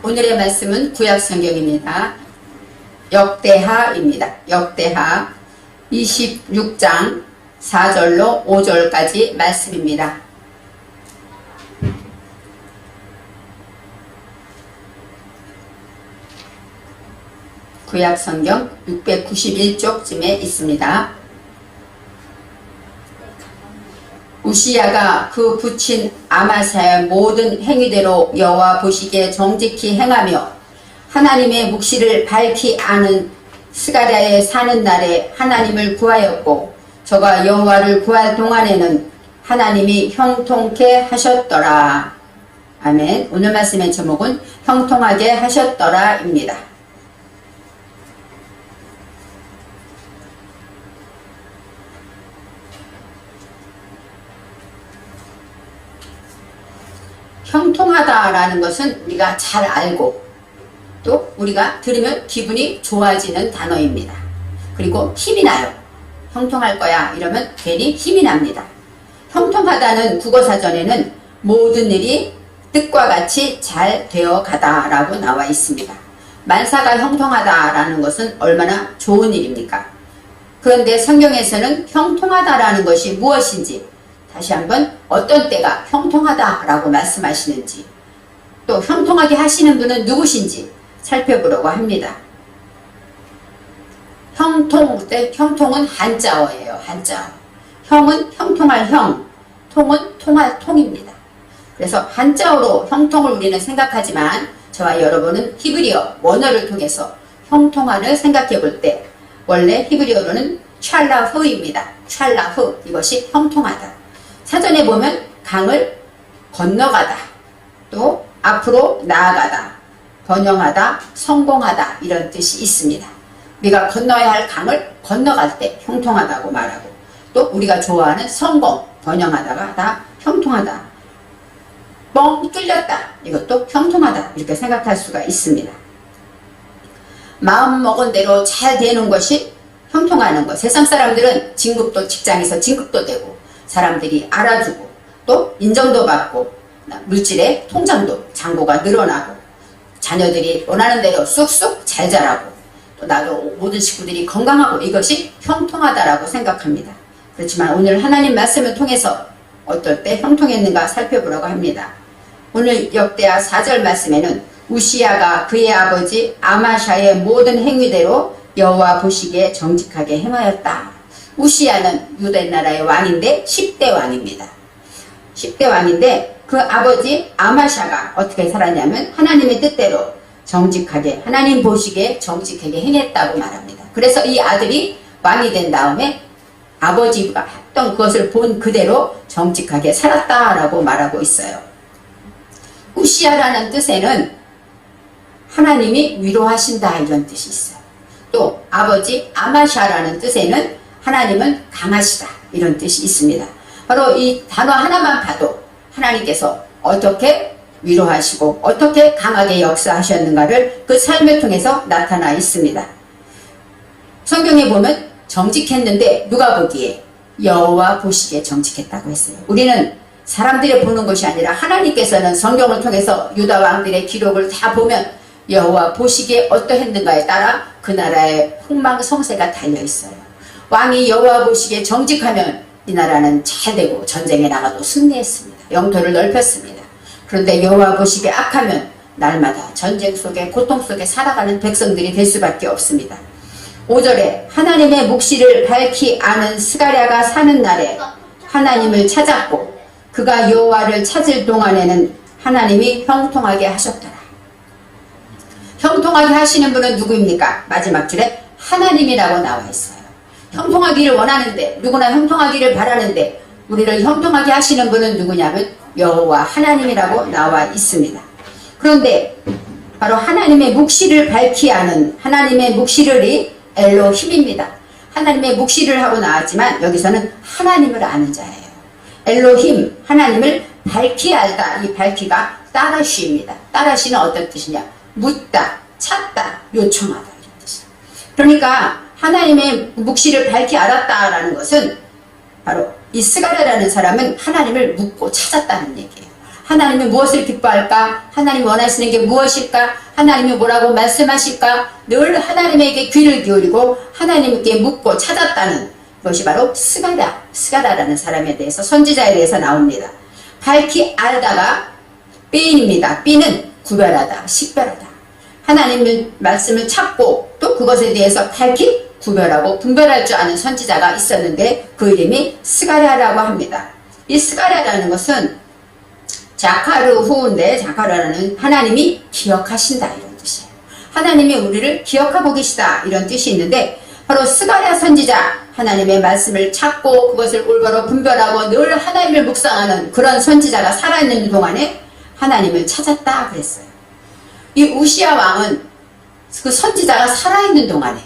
오늘의 말씀은 구약 성경입니다. 역대하입니다. 역대하 26장 4절로 5절까지 말씀입니다. 구약 성경 691쪽쯤에 있습니다. 우시야가 그 붙인 아마사의 모든 행위대로 여호와 보시기에 정직히 행하며 하나님의 묵시를 밝히 아는 스가랴에 사는 날에 하나님을 구하였고 저가 여호와를 구할 동안에는 하나님이 형통케 하셨더라. 아멘. 오늘 말씀의 제목은 형통하게 하셨더라 입니다. 형통하다라는 것은 우리가 잘 알고 또 우리가 들으면 기분이 좋아지는 단어입니다. 그리고 힘이 나요. 형통할 거야 이러면 괜히 힘이 납니다. 형통하다는 국어사전에는 모든 일이 뜻과 같이 잘 되어 가다라고 나와 있습니다. 만사가 형통하다라는 것은 얼마나 좋은 일입니까? 그런데 성경에서는 형통하다라는 것이 무엇인지 다시 한번 어떤 때가 형통하다라고 말씀하시는지 또 형통하게 하시는 분은 누구신지 살펴보려고 합니다. 형통은 한자어예요. 한자어. 형은 형통할 형, 통은 통할 통입니다. 그래서 한자어로 형통을 우리는 생각하지만 저와 여러분은 히브리어 원어를 통해서 형통함을 생각해 볼 때 원래 히브리어로는 찰라흐입니다. 찰라흐, 이것이 형통하다. 사전에 보면 강을 건너가다, 또 앞으로 나아가다, 번영하다, 성공하다 이런 뜻이 있습니다. 우리가 건너야 할 강을 건너갈 때 형통하다고 말하고 또 우리가 좋아하는 성공, 번영하다가 다 형통하다. 뻥 뚫렸다, 이것도 형통하다 이렇게 생각할 수가 있습니다. 마음 먹은 대로 잘 되는 것이 형통하는 것. 세상 사람들은 진급도 직장에서 진급도 되고 사람들이 알아주고 또 인정도 받고 물질의 통장도 잔고가 늘어나고 자녀들이 원하는 대로 쑥쑥 잘 자라고 또 나도 모든 식구들이 건강하고 이것이 형통하다라고 생각합니다. 그렇지만 오늘 하나님 말씀을 통해서 어떨 때 형통했는가 살펴보려고 합니다. 오늘 역대하 4절 말씀에는 우시야가 그의 아버지 아마샤의 모든 행위대로 여호와 보시기에 정직하게 행하였다. 우시야는 유다 나라의 왕인데 10대 왕입니다. 10대 왕인데 그 아버지 아마샤가 어떻게 살았냐면 하나님의 뜻대로 정직하게 하나님 보시기에 정직하게 행했다고 말합니다. 그래서 이 아들이 왕이 된 다음에 아버지가 했던 그것을 본 그대로 정직하게 살았다라고 말하고 있어요. 우시야라는 뜻에는 하나님이 위로하신다 이런 뜻이 있어요. 또 아버지 아마샤라는 뜻에는 하나님은 강하시다 이런 뜻이 있습니다. 바로 이 단어 하나만 봐도 하나님께서 어떻게 위로하시고 어떻게 강하게 역사하셨는가를 그 삶을 통해서 나타나 있습니다. 성경에 보면 정직했는데 누가 보기에 여호와 보시기에 정직했다고 했어요. 우리는 사람들이 보는 것이 아니라 하나님께서는 성경을 통해서 유다 왕들의 기록을 다 보면 여호와 보시기에 어떠했는가에 따라 그 나라의 흥망성쇠가 달려있어요. 왕이 여호와 보시기에 정직하면 이 나라는 잘 되고 전쟁에 나가도 승리했습니다. 영토를 넓혔습니다. 그런데 여호와 보시기에 악하면 날마다 전쟁 속에 고통 속에 살아가는 백성들이 될 수밖에 없습니다. 5절에 하나님의 묵시를 밝히 아는 스가랴가 사는 날에 하나님을 찾았고 그가 여호와를 찾을 동안에는 하나님이 형통하게 하셨더라. 형통하게 하시는 분은 누구입니까? 마지막 줄에 하나님이라고 나와 있어요. 형통하기를 원하는데 누구나 형통하기를 바라는데 우리를 형통하게 하시는 분은 누구냐면 여호와 하나님이라고 나와 있습니다. 그런데 바로 하나님의 묵시를 밝히 아는 하나님의 묵시를이 엘로힘입니다. 하나님의 묵시를 하고 나왔지만 여기서는 하나님을 아는 자예요. 엘로힘, 하나님을 밝히 알다. 이 밝히가 따라쉬입니다. 따라쉬는 어떤 뜻이냐? 묻다, 찾다, 요청하다 이런 뜻이에요. 그러니까 하나님의 묵시를 밝히 알았다라는 것은 바로 이 스가랴라는 사람은 하나님을 묻고 찾았다는 얘기예요. 하나님이 무엇을 기뻐할까? 하나님이 원하시는 게 무엇일까? 하나님이 뭐라고 말씀하실까? 늘 하나님에게 귀를 기울이고 하나님께 묻고 찾았다는 것이 바로 스가랴라는 사람에 대해서, 선지자에 대해서 나옵니다. 밝히 알다가 삐인입니다. 삐는 구별하다, 식별하다. 하나님의 말씀을 찾고 또 그것에 대해서 밝히 구별하고 분별할 줄 아는 선지자가 있었는데 그 이름이 스가랴라고 합니다. 이 스가랴라는 것은 자카르 후인데, 자카르라는 하나님이 기억하신다 이런 뜻이에요. 하나님이 우리를 기억하고 계시다 이런 뜻이 있는데, 바로 스가랴 선지자, 하나님의 말씀을 찾고 그것을 올바로 분별하고 늘 하나님을 묵상하는 그런 선지자가 살아있는 동안에 하나님을 찾았다 그랬어요. 이 우시야 왕은 그 선지자가 살아있는 동안에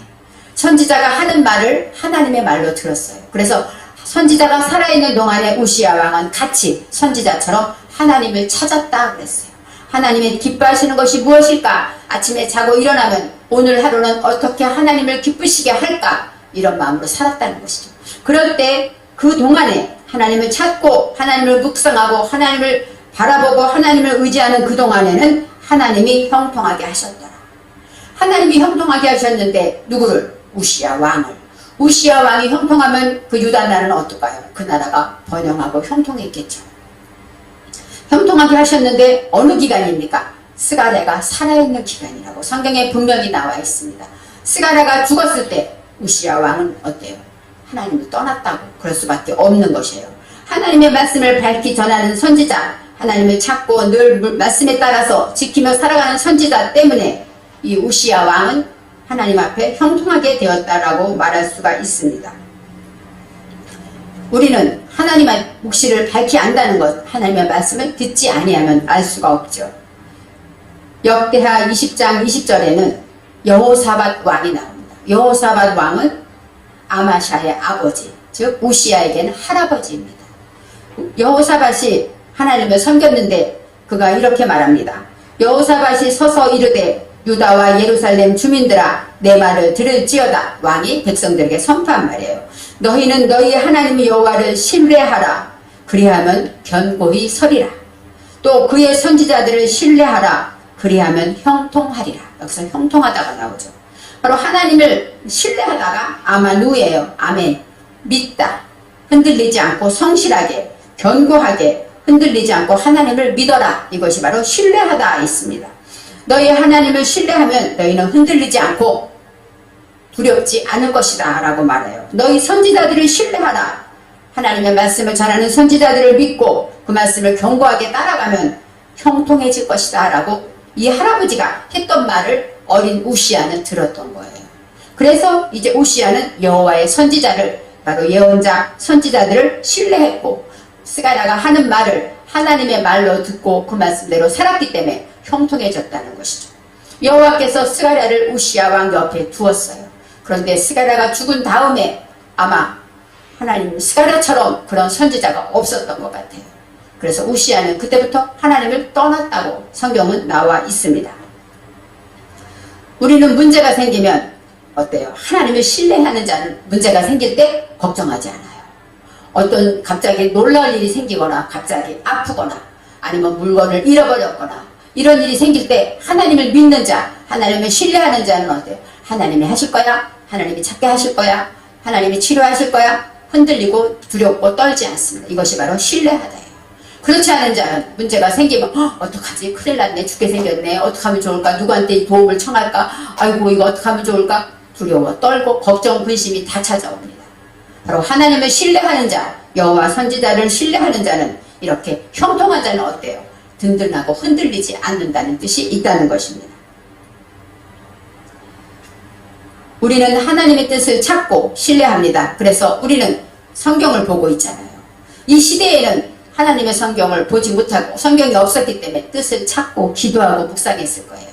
선지자가 하는 말을 하나님의 말로 들었어요. 그래서 선지자가 살아있는 동안에 우시야 왕은 같이 선지자처럼 하나님을 찾았다 그랬어요. 하나님이 기뻐하시는 것이 무엇일까? 아침에 자고 일어나면 오늘 하루는 어떻게 하나님을 기쁘시게 할까? 이런 마음으로 살았다는 것이죠. 그럴 때 그 동안에 하나님을 찾고 하나님을 묵상하고 하나님을 바라보고 하나님을 의지하는 그 동안에는 하나님이 형통하게 하셨더라. 하나님이 형통하게 하셨는데 누구를? 우시야 왕을. 우시야 왕이 형통하면 그 유다 나라는 어떨까요? 그 나라가 번영하고 형통했겠죠. 형통하게 하셨는데 어느 기간입니까? 스가랴가 살아있는 기간이라고 성경에 분명히 나와 있습니다. 스가랴가 죽었을 때 우시야 왕은 어때요? 하나님을 떠났다고 그럴 수밖에 없는 것이에요. 하나님의 말씀을 밝히 전하는 선지자, 하나님을 찾고 늘 말씀에 따라서 지키며 살아가는 선지자 때문에 이 우시야 왕은 하나님 앞에 형통하게 되었다라고 말할 수가 있습니다. 우리는 하나님의 묵시를 밝히 안다는 것, 하나님의 말씀을 듣지 아니하면 알 수가 없죠. 역대하 20장 20절에는 여호사밧 왕이 나옵니다. 여호사밧 왕은 아마샤의 아버지, 즉 우시야에게는 할아버지입니다. 여호사밧이 하나님을 섬겼는데 그가 이렇게 말합니다. 여호사밧이 서서 이르되 유다와 예루살렘 주민들아 내 말을 들을지어다. 왕이 백성들에게 선포한 말이에요. 너희는 너희 하나님 여호와를 신뢰하라. 그리하면 견고히 서리라. 또 그의 선지자들을 신뢰하라. 그리하면 형통하리라. 여기서 형통하다가 나오죠. 바로 하나님을 신뢰하다가 아마누예요. 아멘. 믿다. 흔들리지 않고 성실하게, 견고하게 흔들리지 않고 하나님을 믿어라. 이것이 바로 신뢰하다 있습니다. 너희 하나님을 신뢰하면 너희는 흔들리지 않고 두렵지 않을 것이다 라고 말해요. 너희 선지자들을 신뢰하라. 하나님의 말씀을 전하는 선지자들을 믿고 그 말씀을 견고하게 따라가면 형통해질 것이다 라고 이 할아버지가 했던 말을 어린 우시야는 들었던 거예요. 그래서 이제 우시야는 여호와의 선지자를, 바로 예언자 선지자들을 신뢰했고 스가랴가 하는 말을 하나님의 말로 듣고 그 말씀대로 살았기 때문에 형통해졌다는 것이죠. 여호와께서 스가랴를 우시야 왕 옆에 두었어요. 그런데 스가랴가 죽은 다음에 아마 하나님 스가랴처럼 그런 선지자가 없었던 것 같아요. 그래서 우시야는 그때부터 하나님을 떠났다고 성경은 나와 있습니다. 우리는 문제가 생기면 어때요? 하나님을 신뢰하는 자는 문제가 생길 때 걱정하지 않아요. 어떤 갑자기 놀랄 일이 생기거나 갑자기 아프거나 아니면 물건을 잃어버렸거나 이런 일이 생길 때 하나님을 믿는 자, 하나님을 신뢰하는 자는 어때요? 하나님이 하실 거야? 하나님이 찾게 하실 거야? 하나님이 치료하실 거야? 흔들리고 두렵고 떨지 않습니다. 이것이 바로 신뢰하다예요. 그렇지 않은 자는 문제가 생기면 어떡하지? 큰일 났네. 죽게 생겼네. 어떡하면 좋을까? 누구한테 도움을 청할까? 아이고 이거 어떡하면 좋을까? 두려워, 떨고 걱정, 근심이 다 찾아옵니다. 바로 하나님을 신뢰하는 자, 여호와 선지자를 신뢰하는 자는 이렇게 형통한 자는 어때요? 든든하고 흔들리지 않는다는 뜻이 있다는 것입니다. 우리는 하나님의 뜻을 찾고 신뢰합니다. 그래서 우리는 성경을 보고 있잖아요. 이 시대에는 하나님의 성경을 보지 못하고 성경이 없었기 때문에 뜻을 찾고 기도하고 묵상했을 거예요.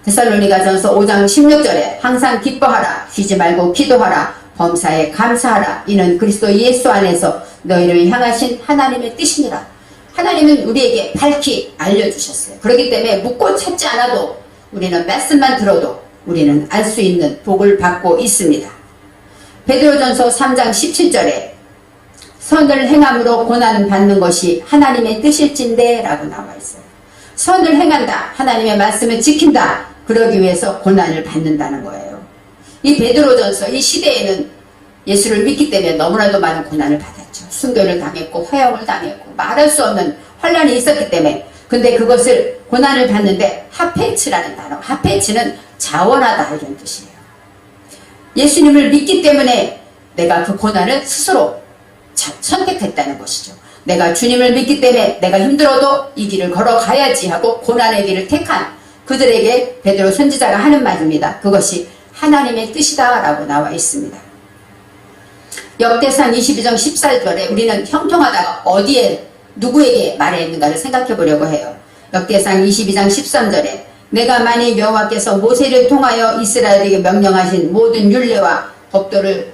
데살로니가전서 5장 16절에 항상 기뻐하라, 쉬지 말고 기도하라, 범사에 감사하라. 이는 그리스도 예수 안에서 너희를 향하신 하나님의 뜻이니라. 하나님은 우리에게 밝히 알려주셨어요. 그렇기 때문에 묻고 찾지 않아도 우리는 말씀만 들어도 우리는 알 수 있는 복을 받고 있습니다. 베드로전서 3장 17절에 선을 행함으로 고난을 받는 것이 하나님의 뜻일진데 라고 나와 있어요. 선을 행한다. 하나님의 말씀을 지킨다. 그러기 위해서 고난을 받는다는 거예요. 이 베드로전서 이 시대에는 예수를 믿기 때문에 너무나도 많은 고난을 받았죠. 순교를 당했고 허영을 당했고 말할 수 없는 환란이 있었기 때문에. 근데 그것을 고난을 받는데 하페츠라는 단어. 하페츠는 자원하다 이런 뜻이에요. 예수님을 믿기 때문에 내가 그 고난을 스스로 선택했다는 것이죠. 내가 주님을 믿기 때문에 내가 힘들어도 이 길을 걸어가야지 하고 고난의 길을 택한 그들에게 베드로 선지자가 하는 말입니다. 그것이 하나님의 뜻이다 라고 나와 있습니다. 역대상 22장 14절에 우리는 형통하다가 어디에 누구에게 말했는가를 생각해 보려고 해요. 역대상 22장 13절에 내가 만일 여호와께서 모세를 통하여 이스라엘에게 명령하신 모든 율례와 법도를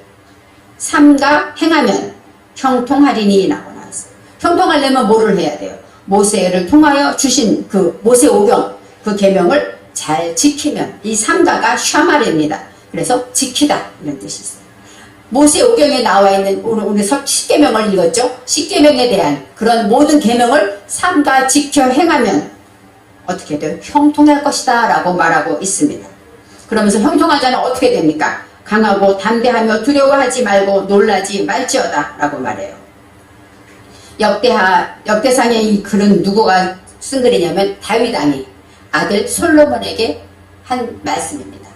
삼가 행하면 형통하리니 라고 나왔어요. 형통하려면 뭐를 해야 돼요? 모세를 통하여 주신 그 모세오경 그 계명을 잘 지키면 이 삼가가 샤말입니다. 그래서 지키다 이런 뜻이 있어요. 모세오경에 나와 있는 우리 십계명을 읽었죠? 십계명에 대한 그런 모든 계명을 삼가 지켜 행하면 어떻게 돼요? 형통할 것이다 라고 말하고 있습니다. 그러면서 형통하자는 어떻게 됩니까? 강하고 담대하며 두려워하지 말고 놀라지 말지어다 라고 말해요. 역대상의 이 글은 누구가 쓴 글이냐면 다윗 왕이 아들 솔로몬에게 한 말씀입니다.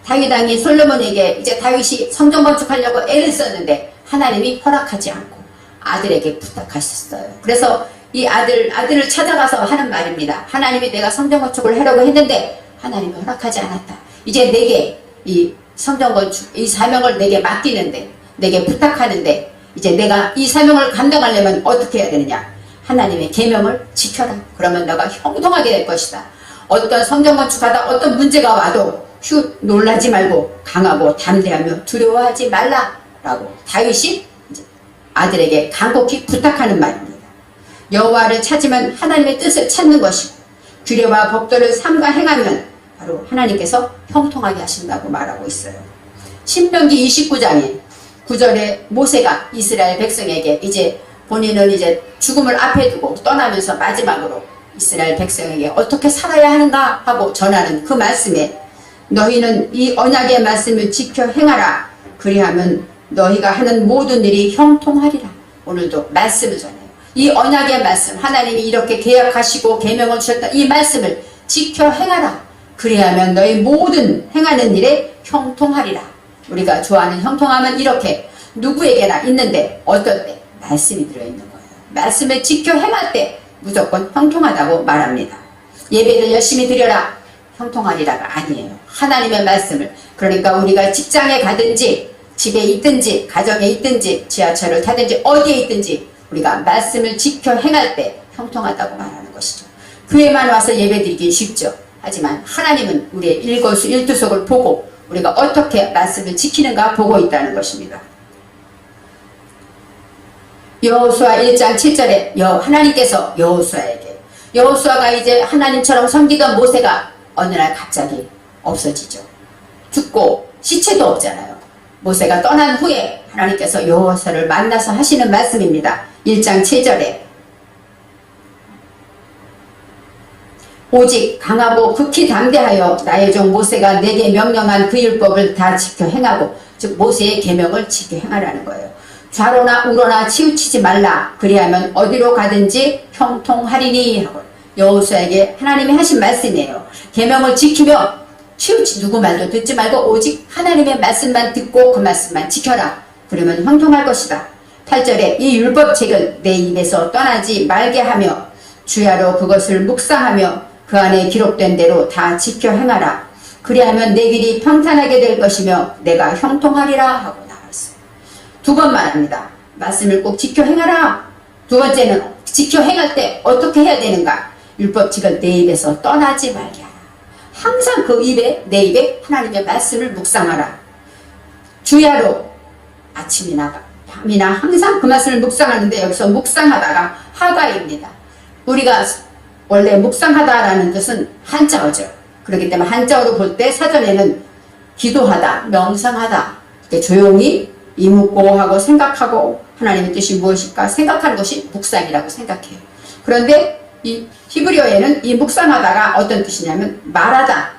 다윗 왕이 솔로몬에게 이제 다윗이 성전 건축하려고 애를 썼는데 하나님이 허락하지 않고 아들에게 부탁하셨어요. 그래서 이 아들을 찾아가서 하는 말입니다. 하나님이 내가 성전 건축을 하려고 했는데 하나님이 허락하지 않았다. 이제 내게 이 성전 건축 이 사명을 내게 맡기는데 내게 부탁하는데 이제 내가 이 사명을 감당하려면 어떻게 해야 되느냐? 하나님의 계명을 지켜라. 그러면 너가 형통하게 될 것이다. 어떤 성전 건축하다 어떤 문제가 와도 놀라지 말고 강하고 담대하며 두려워하지 말라라고 다윗이 아들에게 간곡히 부탁하는 말입니다. 여호와를 찾으면 하나님의 뜻을 찾는 것이고 규례와 법도를 삼가 행하면 바로 하나님께서 형통하게 하신다고 말하고 있어요. 신명기 29장에 9절에 모세가 이스라엘 백성에게 이제 본인은 이제 죽음을 앞에 두고 떠나면서 마지막으로 이스라엘 백성에게 어떻게 살아야 하는가 하고 전하는 그 말씀에 너희는 이 언약의 말씀을 지켜 행하라. 그리하면 너희가 하는 모든 일이 형통하리라. 오늘도 말씀을 전해요. 이 언약의 말씀 하나님이 이렇게 계약하시고 계명을 주셨다. 이 말씀을 지켜 행하라. 그리하면 너희 모든 행하는 일에 형통하리라. 우리가 좋아하는 형통함은 이렇게 누구에게나 있는데 어떨 때 말씀이 들어있는 거예요. 말씀을 지켜 행할 때 무조건 형통하다고 말합니다. 예배를 열심히 드려라. 형통하리라가 아니에요. 하나님의 말씀을 그러니까 우리가 직장에 가든지 집에 있든지 가정에 있든지 지하철을 타든지 어디에 있든지 우리가 말씀을 지켜 행할 때 형통하다고 말하는 것이죠. 교회만 와서 예배드리기 쉽죠. 하지만 하나님은 우리의 일거수일투족을 보고 우리가 어떻게 말씀을 지키는가 보고 있다는 것입니다. 여호수아 1장 7절에 하나님께서 여호수아가 이제 하나님처럼 섬기던 모세가 어느 날 갑자기 없어지죠. 죽고 시체도 없잖아요. 모세가 떠난 후에 하나님께서 여호수아를 만나서 하시는 말씀입니다. 1장 7절에 오직 강하고 극히 담대하여 나의 종 모세가 내게 명령한 그 율법을 다 지켜 행하고 즉 모세의 계명을 지켜 행하라는 거예요. 좌로나 우로나 치우치지 말라. 그리하면 어디로 가든지 형통하리니 하고 여호수아에게 하나님이 하신 말씀이에요. 계명을 지키며 누구 말도 듣지 말고 오직 하나님의 말씀만 듣고 그 말씀만 지켜라. 그러면 형통할 것이다. 8절에 이 율법책을 내 입에서 떠나지 말게 하며 주야로 그것을 묵상하며 그 안에 기록된 대로 다 지켜 행하라. 그리하면 내 길이 평탄하게 될 것이며 내가 형통하리라 하고 나왔어요. 두 번 말합니다. 말씀을 꼭 지켜 행하라. 두 번째는 지켜 행할 때 어떻게 해야 되는가? 율법책을 내 입에서 떠나지 말게 하라. 항상 내 입에 하나님의 말씀을 묵상하라. 주야로 아침이나 밤이나 항상 그 말씀을 묵상하는데 여기서 묵상하다가 하가입니다. 우리가 원래 묵상하다라는 뜻은 한자어죠. 그렇기 때문에 한자어로 볼 때 사전에는 기도하다, 명상하다, 조용히 이묻고 하고 생각하고 하나님의 뜻이 무엇일까 생각하는 것이 묵상이라고 생각해요. 그런데 이 히브리어에는 이 묵상하다가 어떤 뜻이냐면 말하다.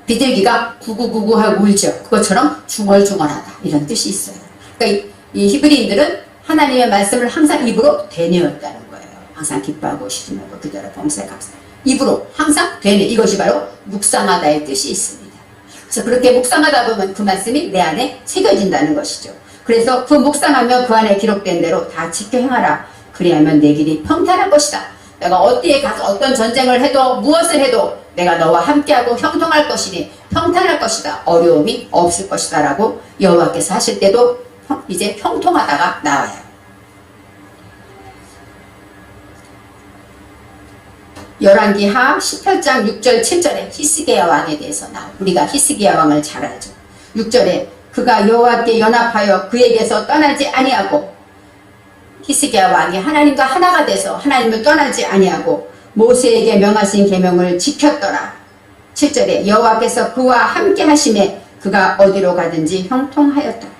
비둘기가 구구구구 하고 울죠. 그것처럼 중얼중얼하다 이런 뜻이 있어요. 그러니까 이 히브리인들은 하나님의 말씀을 항상 입으로 되뇌었다는 거예요. 항상 기뻐하고 시름하고 그대로 범사에 감사. 입으로 항상 되뇌. 이것이 바로 묵상하다의 뜻이 있습니다. 그래서 그렇게 묵상하다 보면 그 말씀이 내 안에 새겨진다는 것이죠. 그래서 그 묵상하며 그 안에 기록된 대로 다 지켜 행하라. 그리하면 내 길이 평탄할 것이다. 내가 어디에 가서 어떤 전쟁을 해도 무엇을 해도 내가 너와 함께하고 형통할 것이니 평탄할 것이다. 어려움이 없을 것이다 라고 여호와께서 하실 때도 이제 형통하다가 나와요. 열왕기하 18장 6절 7절에 히스기야 왕에 대해서 나와요. 우리가 히스기야 왕을 잘 알죠. 6절에 그가 여호와께 연합하여 그에게서 떠나지 아니하고 히스기야 왕이 하나님과 하나가 돼서 하나님을 떠나지 아니하고 모세에게 명하신 계명을 지켰더라. 7절에 여호와께서 그와 함께 하심에 그가 어디로 가든지 형통하였더라.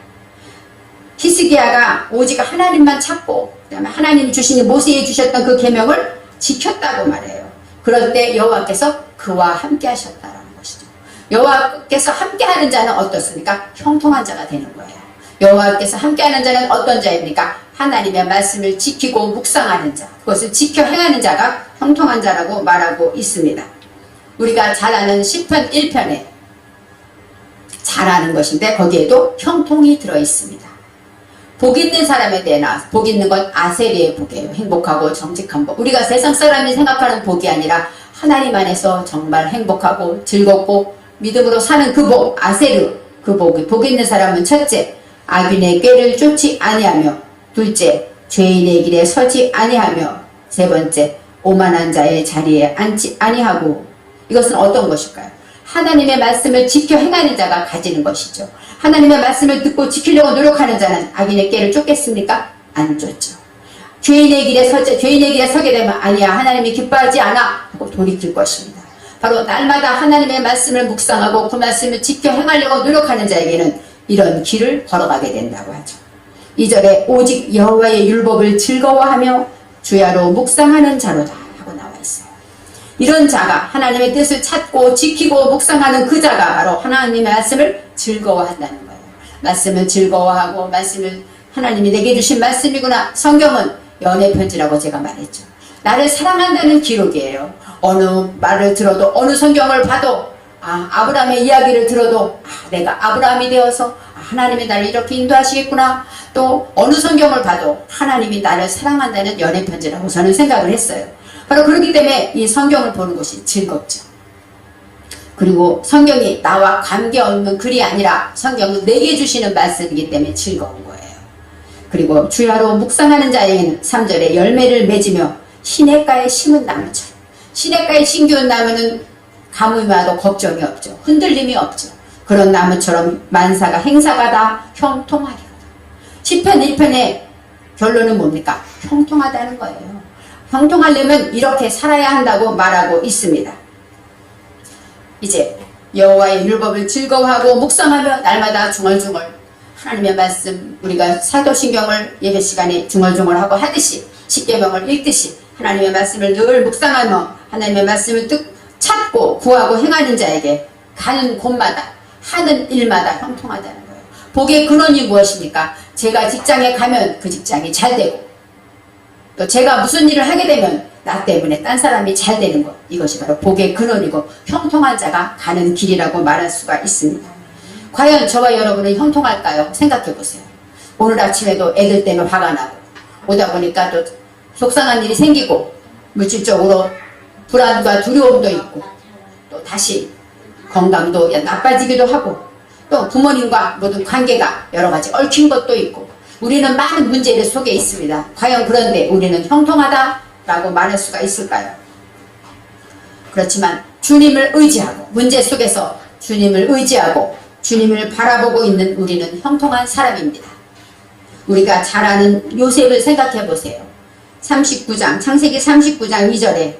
히스기야가 오직 하나님만 찾고 그다음에 하나님이 주신 모세에 주셨던 그 계명을 지켰다고 말해요. 그럴 때 여호와께서 그와 함께 하셨다라는 것이죠. 여호와께서 함께 하는 자는 어떻습니까? 형통한 자가 되는 거예요. 여호와께서 함께하는 자는 어떤 자입니까? 하나님의 말씀을 지키고 묵상하는 자, 그것을 지켜 행하는 자가 형통한 자라고 말하고 있습니다. 우리가 잘 아는 시편 1편에 잘하는 것인데 거기에도 형통이 들어있습니다. 복 있는 사람에 대해 나와서 복 있는 건 아세리의 복이에요. 행복하고 정직한 복. 우리가 세상 사람이 생각하는 복이 아니라 하나님 안에서 정말 행복하고 즐겁고 믿음으로 사는 그 복, 아세르 그 복이 복 있는 사람은 첫째, 악인의 꾀를 쫓지 아니하며 둘째, 죄인의 길에 서지 아니하며 세 번째, 오만한 자의 자리에 앉지 아니하고. 이것은 어떤 것일까요? 하나님의 말씀을 지켜 행하는 자가 가지는 것이죠. 하나님의 말씀을 듣고 지키려고 노력하는 자는 악인의 꾀를 쫓겠습니까? 안 쫓죠. 죄인의 길에 서게 되면 아니야 하나님이 기뻐하지 않아 하고 돌이킬 것입니다. 바로 날마다 하나님의 말씀을 묵상하고 그 말씀을 지켜 행하려고 노력하는 자에게는 이런 길을 걸어가게 된다고 하죠. 2절에 오직 여호와의 율법을 즐거워하며 주야로 묵상하는 자로다 하고 나와 있어요. 이런 자가 하나님의 뜻을 찾고 지키고 묵상하는 그 자가 바로 하나님의 말씀을 즐거워한다는 거예요. 말씀을 즐거워하고 말씀을 하나님이 내게 주신 말씀이구나. 성경은 연애 편지라고 제가 말했죠. 나를 사랑한다는 기록이에요. 어느 말을 들어도 어느 성경을 봐도 아브라함의 이야기를 들어도 내가 아브라함이 되어서 하나님이 나를 이렇게 인도하시겠구나. 또 어느 성경을 봐도 하나님이 나를 사랑한다는 연애 편지라고 저는 생각을 했어요. 바로 그렇기 때문에 이 성경을 보는 것이 즐겁죠. 그리고 성경이 나와 관계없는 글이 아니라 성경은 내게 주시는 말씀이기 때문에 즐거운 거예요. 그리고 주야로 묵상하는 자에게는 3절에 열매를 맺으며 시냇가에 심은 나무처럼. 시냇가에 심기운 나무는 가뭄이 와도 걱정이 없죠. 흔들림이 없죠. 그런 나무처럼 만사가 행사가 다 형통하리로다. 시편 1편의 결론은 뭡니까? 형통하다는 거예요. 형통하려면 이렇게 살아야 한다고 말하고 있습니다. 이제 여호와의 율법을 즐거워하고 묵상하며 날마다 중얼중얼 하나님의 말씀, 우리가 사도신경을 예배 시간에 중얼중얼하고 하듯이 십계명을 읽듯이 하나님의 말씀을 늘 묵상하며 하나님의 말씀을 찾고 구하고 행하는 자에게 가는 곳마다 하는 일마다 형통하다는 거예요. 복의 근원이 무엇입니까? 제가 직장에 가면 그 직장이 잘 되고 또 제가 무슨 일을 하게 되면 나 때문에 딴 사람이 잘 되는 것, 이것이 바로 복의 근원이고 형통한 자가 가는 길이라고 말할 수가 있습니다. 과연 저와 여러분은 형통할까요? 생각해 보세요. 오늘 아침에도 애들 때문에 화가 나고 오다 보니까 또 속상한 일이 생기고 물질적으로 불안과 두려움도 있고 또 다시 건강도 나빠지기도 하고 또 부모님과 모든 관계가 여러 가지 얽힌 것도 있고 우리는 많은 문제들 속에 있습니다. 과연 그런데 우리는 형통하다라고 말할 수가 있을까요? 그렇지만 주님을 의지하고 문제 속에서 주님을 의지하고 주님을 바라보고 있는 우리는 형통한 사람입니다. 우리가 잘 아는 요셉을 생각해 보세요. 39장 창세기 39장 2절에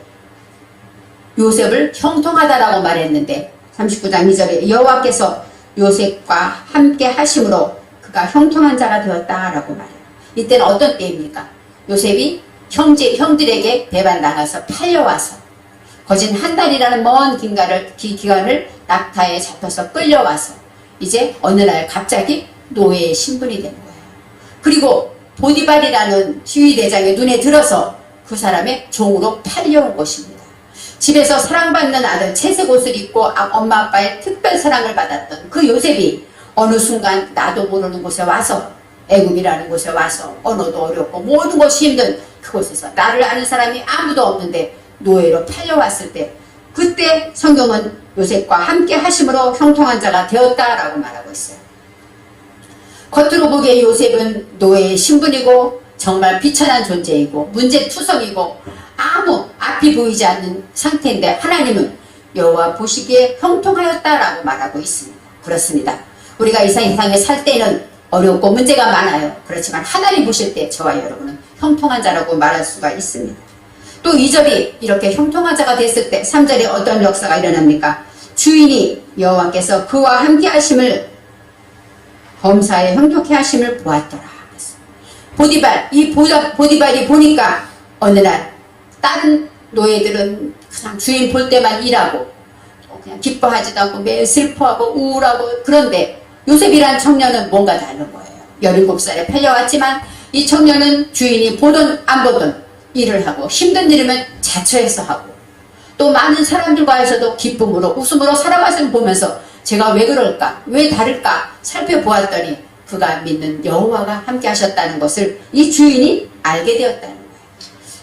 요셉을 형통하다라고 말했는데 39장 2절에 여호와께서 요셉과 함께 하심으로 그가 형통한 자가 되었다라고 말해요. 이때는 어떤 때입니까? 요셉이 형들에게 배반당해서 팔려와서 거진 한 달이라는 먼 기간을 낙타에 잡혀서 끌려와서 이제 어느 날 갑자기 노예의 신분이 된 거예요. 그리고 보디발이라는 시위대장의 눈에 들어서 그 사람의 종으로 팔려온 것입니다. 집에서 사랑받는 아들 채색 옷을 입고 엄마 아빠의 특별 사랑을 받았던 그 요셉이 어느 순간 나도 모르는 곳에 와서 애굽이라는 곳에 와서 언어도 어렵고 모든 것이 힘든 그곳에서 나를 아는 사람이 아무도 없는데 노예로 팔려왔을 때 그때 성경은 요셉과 함께 하심으로 형통한 자가 되었다라고 말하고 있어요. 겉으로 보기에 요셉은 노예의 신분이고 정말 비천한 존재이고 문제투성이고 아무 앞이 보이지 않는 상태인데 하나님은 여호와 보시기에 형통하였다라고 말하고 있습니다. 그렇습니다. 우리가 이 세상에 살 때는 어렵고 문제가 많아요. 그렇지만 하나님 보실 때 저와 여러분은 형통한 자라고 말할 수가 있습니다. 또 2절이 이렇게 형통한 자가 됐을 때 3절에 어떤 역사가 일어납니까? 주인이 여호와께서 그와 함께 하심을 범사에 형통케 하심을 보았더라. 보디발이 보니까 어느 날 다른 노예들은 그냥 주인 볼 때만 일하고 그냥 기뻐하지도 않고 매일 슬퍼하고 우울하고 그런데 요셉이란 청년은 뭔가 다른 거예요. 17살에 팔려왔지만 이 청년은 주인이 보든 안 보든 일을 하고 힘든 일이면 자처해서 하고 또 많은 사람들과에서도 기쁨으로 웃음으로 살아가서 보면서 제가 왜 그럴까 왜 다를까 살펴보았더니 그가 믿는 여호와가 함께 하셨다는 것을 이 주인이 알게 되었다는 거예요.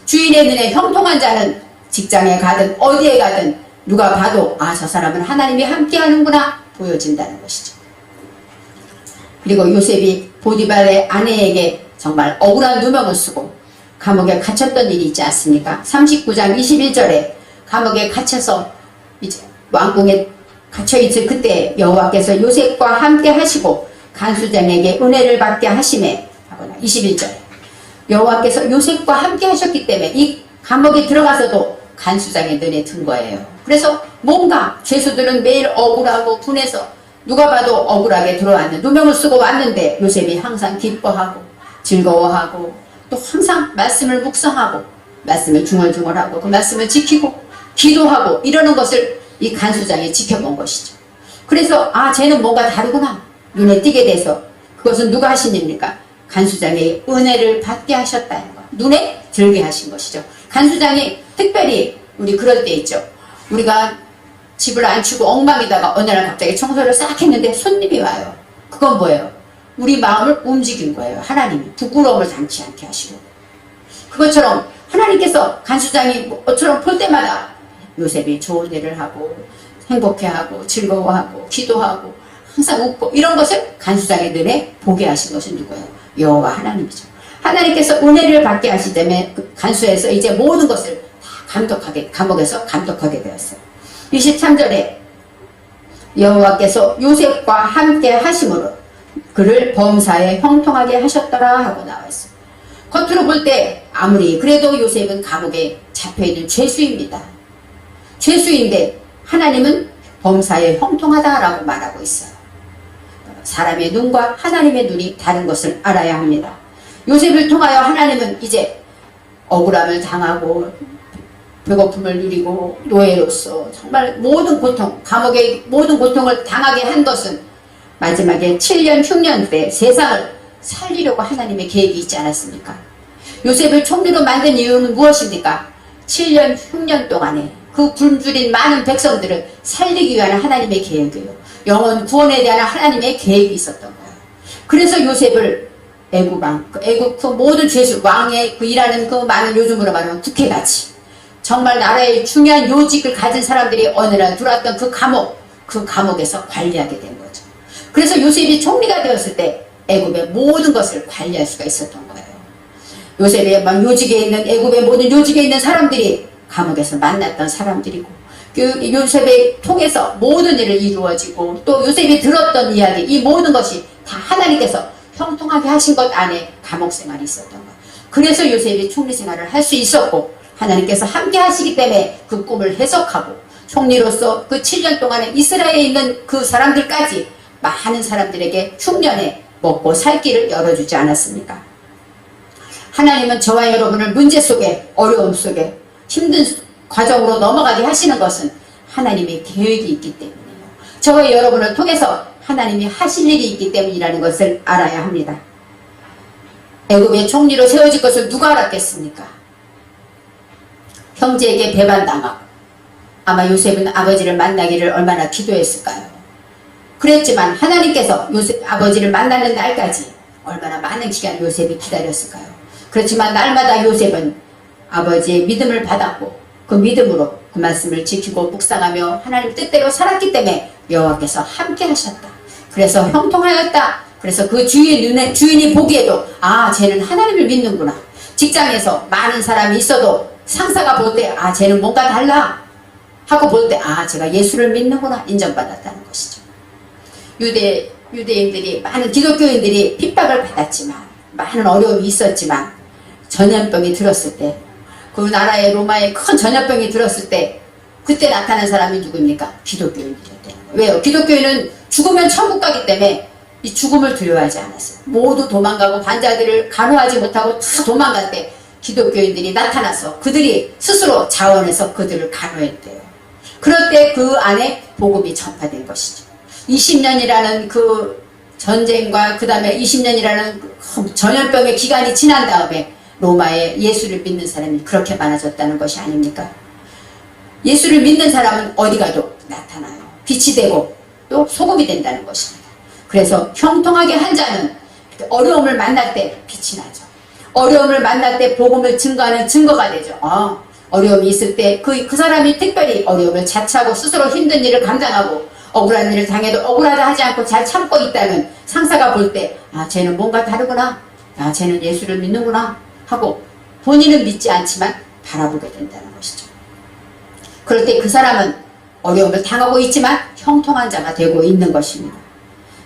주인의 눈에 형통한 자는 직장에 가든 어디에 가든 누가 봐도 아, 저 사람은 하나님이 함께 하는구나 보여진다는 것이죠. 그리고 요셉이 보디발의 아내에게 정말 억울한 누명을 쓰고 감옥에 갇혔던 일이 있지 않습니까? 39장 21절에 감옥에 갇혀서 이제 왕궁에 갇혀있을 그때 여호와께서 요셉과 함께 하시고 간수장에게 은혜를 받게 하심에 21절에 여호와께서 요셉과 함께 하셨기 때문에 이 감옥에 들어가서도 간수장의 눈에 든 거예요. 그래서 뭔가 죄수들은 매일 억울하고 분해서 누가 봐도 억울하게 들어왔는 누명을 쓰고 왔는데 요셉이 항상 기뻐하고 즐거워하고 또 항상 말씀을 묵상하고 말씀을 중얼중얼하고 그 말씀을 지키고 기도하고 이러는 것을 이 간수장이 지켜본 것이죠. 그래서 아 쟤는 뭔가 다르구나 눈에 띄게 돼서 그것은 누가 하신 일입니까? 간수장의 은혜를 받게 하셨다는 것 눈에 들게 하신 것이죠. 간수장이 특별히 우리 그럴 때 있죠. 우리가 집을 안 치고 엉망이다가 어느 날 갑자기 청소를 싹 했는데 손님이 와요. 그건 뭐예요? 우리 마음을 움직인 거예요. 하나님이 부끄러움을 당치 않게 하시고 그것처럼 하나님께서 간수장이 뭐처럼 볼 때마다 요셉이 좋은 일을 하고 행복해하고 즐거워하고 기도하고 항상 웃고 이런 것을 간수장의 눈에 보게 하신 것은 누구예요? 여호와 하나님이죠. 하나님께서 은혜를 받게 하시기 때문에 그 간수에서 이제 모든 것을 다 감옥에서 감독하게 되었어요. 23절에 여호와께서 요셉과 함께 하심으로 그를 범사에 형통하게 하셨더라 하고 나와 있어요. 겉으로 볼 때 아무리 그래도 요셉은 감옥에 잡혀있는 죄수입니다. 죄수인데 하나님은 범사에 형통하다라고 말하고 있어요. 사람의 눈과 하나님의 눈이 다른 것을 알아야 합니다. 요셉을 통하여 하나님은 이제 억울함을 당하고 배고픔을 누리고 노예로서 정말 모든 고통, 감옥의 모든 고통을 당하게 한 것은 마지막에 7년 흉년 때 세상을 살리려고 하나님의 계획이 있지 않았습니까? 요셉을 총리로 만든 이유는 무엇입니까? 7년 흉년 동안에 그 굶주린 많은 백성들을 살리기 위한 하나님의 계획이에요. 영원 구원에 대한 하나님의 계획이 있었던 거예요. 그래서 요셉을 애굽 그 모든 죄수 왕의 그 일하는 그 많은 요즘으로 말하면 국회같이 정말 나라의 중요한 요직을 가진 사람들이 어느 날 들어왔던 그 감옥에서 관리하게 된 거죠. 그래서 요셉이 총리가 되었을 때 애굽의 모든 것을 관리할 수가 있었던 거예요. 요셉의 막 요직에 있는 애굽의 모든 요직에 있는 사람들이 감옥에서 만났던 사람들이고 그 요셉을 통해서 모든 일을 이루어지고 또 요셉이 들었던 이야기 이 모든 것이 다 하나님께서 형통하게 하신 것 안에 감옥 생활이 있었던 거예요. 그래서 요셉이 총리 생활을 할 수 있었고 하나님께서 함께 하시기 때문에 그 꿈을 해석하고 총리로서 그 7년 동안에 이스라엘에 있는 그 사람들까지 많은 사람들에게 흉년에 먹고 살 길을 열어주지 않았습니까? 하나님은 저와 여러분을 문제 속에, 어려움 속에, 힘든 과정으로 넘어가게 하시는 것은 하나님의 계획이 있기 때문이에요. 저와 여러분을 통해서 하나님이 하실 일이 있기 때문이라는 것을 알아야 합니다. 애굽의 총리로 세워질 것을 누가 알았겠습니까? 형제에게 배반당하고 아마 요셉은 아버지를 만나기를 얼마나 기도했을까요? 그랬지만 하나님께서 아버지를 만나는 날까지 얼마나 많은 기간 요셉이 기다렸을까요? 그렇지만 날마다 요셉은 아버지의 믿음을 받았고 그 믿음으로 그 말씀을 지키고 묵상하며 하나님 뜻대로 살았기 때문에 여호와께서 함께 하셨다. 그래서 형통하였다. 그래서 그 주인이 보기에도 아, 쟤는 하나님을 믿는구나. 직장에서 많은 사람이 있어도 상사가 볼 때 아, 쟤는 뭔가 달라 하고 볼 때 아, 제가 예수를 믿는구나 인정받았다는 것이죠. 유대인들이, 많은 기독교인들이 핍박을 받았지만 많은 어려움이 있었지만 전염병이 들었을 때, 그 나라의 로마에 큰 전염병이 들었을 때 그때 나타난 사람이 누굽니까? 기독교인들이었대요. 왜요? 기독교인은 죽으면 천국 가기 때문에 이 죽음을 두려워하지 않았어요. 모두 도망가고 환자들을 간호하지 못하고 다 도망갈 때 기독교인들이 나타나서 그들이 스스로 자원해서 그들을 간호했대요. 그럴 때 그 안에 복음이 전파된 것이죠. 20년이라는 그 전쟁과 그 다음에 20년이라는 전염병의 기간이 지난 다음에 로마에 예수를 믿는 사람이 그렇게 많아졌다는 것이 아닙니까? 예수를 믿는 사람은 어디 가도 나타나요. 빛이 되고 또 소금이 된다는 것입니다. 그래서 형통하게 한 자는 어려움을 만날 때 빛이 나죠. 어려움을 만날 때 복음을 증거하는 증거가 되죠. 어려움이 있을 때 그 사람이 특별히 어려움을 자처하고 스스로 힘든 일을 감당하고 억울한 일을 당해도 억울하다 하지 않고 잘 참고 있다는 상사가 볼 때 아, 쟤는 뭔가 다르구나. 아, 쟤는 예수를 믿는구나 하고 본인은 믿지 않지만 바라보게 된다는 것이죠. 그럴 때 그 사람은 어려움을 당하고 있지만 형통한 자가 되고 있는 것입니다.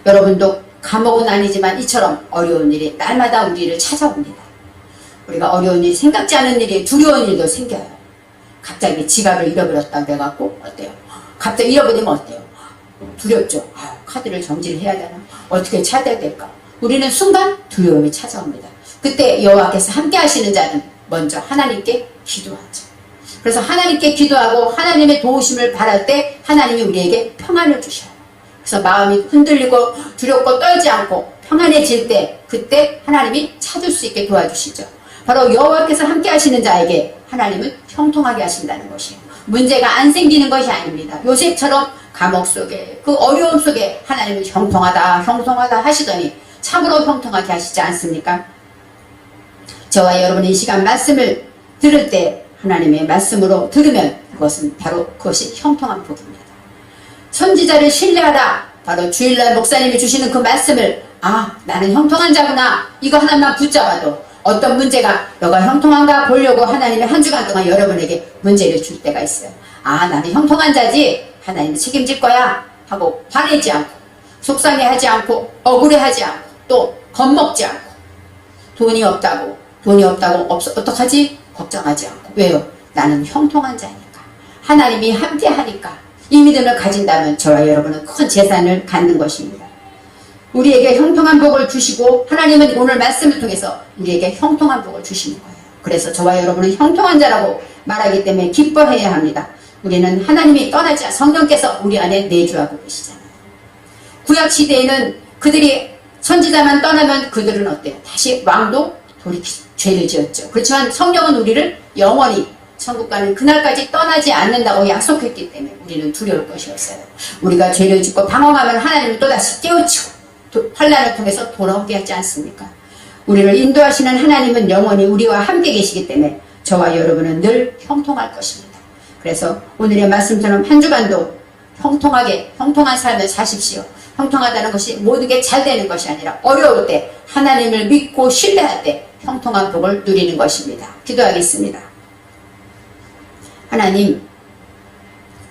여러분도 감옥은 아니지만 이처럼 어려운 일이 날마다 우리를 찾아옵니다. 우리가 어려운 일이 생각지 않은 일이 두려운 일도 생겨요. 갑자기 지갑을 잃어버렸다고 해갖고 어때요? 갑자기 잃어버리면 어때요? 두렵죠. 카드를 정지를 해야 되나? 어떻게 찾아야 될까? 우리는 순간 두려움이 찾아옵니다. 그때 여호와께서 함께 하시는 자는 먼저 하나님께 기도하죠. 그래서 하나님께 기도하고 하나님의 도우심을 바랄 때 하나님이 우리에게 평안을 주셔요. 그래서 마음이 흔들리고 두렵고 떨지 않고 평안해질 때 그때 하나님이 찾을 수 있게 도와주시죠. 바로 여호와께서 함께 하시는 자에게 하나님은 형통하게 하신다는 것이에요. 문제가 안 생기는 것이 아닙니다. 요셉처럼 감옥 속에 그 어려움 속에 하나님은 형통하다 하시더니 참으로 형통하게 하시지 않습니까? 저와 여러분이 이 시간 말씀을 들을 때 하나님의 말씀으로 들으면 그것이 형통한 복입니다. 선지자를 신뢰하라. 바로 주일날 목사님이 주시는 그 말씀을 나는 형통한 자구나. 이거 하나만 붙잡아도 어떤 문제가 너가 형통한가 보려고 하나님이 한 주간 동안 여러분에게 문제를 줄 때가 있어요. 나는 형통한 자지. 하나님이 책임질 거야 하고 화내지 않고 속상해하지 않고 억울해하지 않고 또 겁먹지 않고 돈이 없다고 어떡하지? 걱정하지 않고. 왜요? 나는 형통한 자니까. 하나님이 함께 하니까. 이 믿음을 가진다면 저와 여러분은 큰 재산을 갖는 것입니다. 우리에게 형통한 복을 주시고 하나님은 오늘 말씀을 통해서 우리에게 형통한 복을 주시는 거예요. 그래서 저와 여러분은 형통한 자라고 말하기 때문에 기뻐해야 합니다. 우리는 하나님이 떠나지 성령께서 우리 안에 내주하고 계시잖아요. 구약 시대에는 그들이 선지자만 떠나면 그들은 어때요? 다시 왕도 죄를 지었죠. 그렇지만 성령은 우리를 영원히 천국 가는 그날까지 떠나지 않는다고 약속했기 때문에 우리는 두려울 것이 없어요. 우리가 죄를 짓고 방황하면 하나님은 또다시 깨우치고 환난을 통해서 돌아오게 하지 않습니까? 우리를 인도하시는 하나님은 영원히 우리와 함께 계시기 때문에 저와 여러분은 늘 형통할 것입니다. 그래서 오늘의 말씀처럼 한 주간도 형통한 삶을 사십시오. 형통하다는 것이 모든 게 잘 되는 것이 아니라 어려울 때 하나님을 믿고 신뢰할 때 형통한 복을 누리는 것입니다. 기도하겠습니다. 하나님,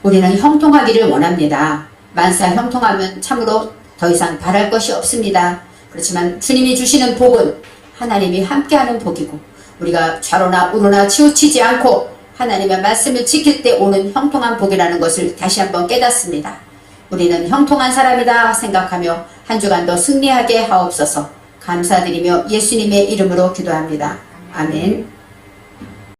우리는 형통하기를 원합니다. 만사 형통하면 참으로 더 이상 바랄 것이 없습니다. 그렇지만 주님이 주시는 복은 하나님이 함께하는 복이고 우리가 좌로나 우로나 치우치지 않고 하나님의 말씀을 지킬 때 오는 형통한 복이라는 것을 다시 한번 깨닫습니다. 우리는 형통한 사람이다 생각하며 한 주간도 승리하게 하옵소서. 감사드리며 예수님의 이름으로 기도합니다. 아멘.